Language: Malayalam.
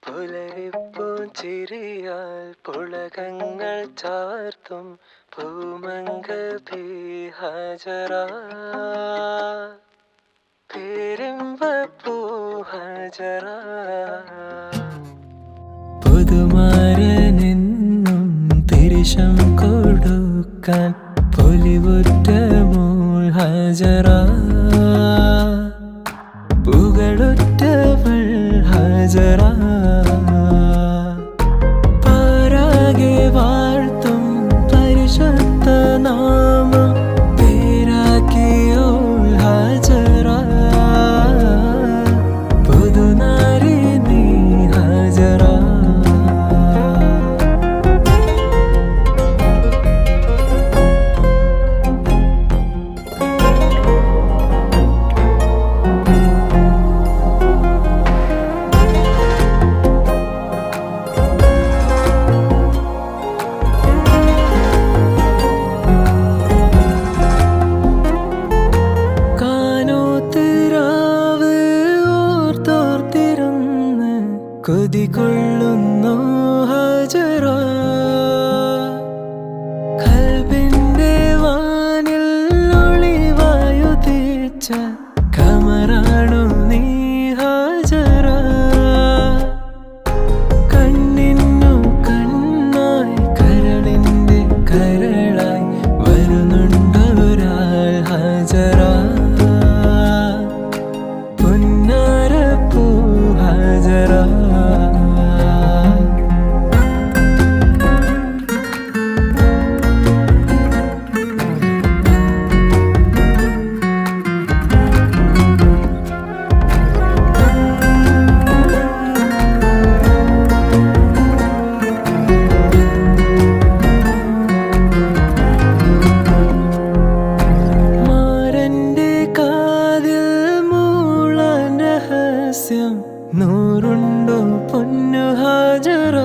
പുലരിപ്പൂഞ്ചിരിയാൽ പുളകങ്ങൾ ചാർത്തും പൂമംഗ ബി ഹജറ പേരിമ്പപ്പൂ ഹജറ പുതുമാരനെന്നും തിരിശം കൊടുക്കാൻ പൊലിവുറ്റ മോൾ ഹജറ പുകളുറ്റവൾ ഹജറ പാരാകെ വാഴ്ത്തും പരിശുദ്ധ നാമം പേരാക്കിയോൾ ഹജറ പുതുനാരി നീ ഹജറ കൊതികൊള്ളുന്നു ഹജറ ഖൽബിന്റെ വാനിൽ ഒളിവായുദിച്ച കമറാണു നീ ഹജറ കണ്ണിന്നു കണ്ണായി കരളിന്റെ കരളായി വരുന്നുണ്ടൊരാൾ ഹജറ പുന്നാരപ്പൂ ഹജറ നൂറുണ്ടോ പൊന്നു ഹജറ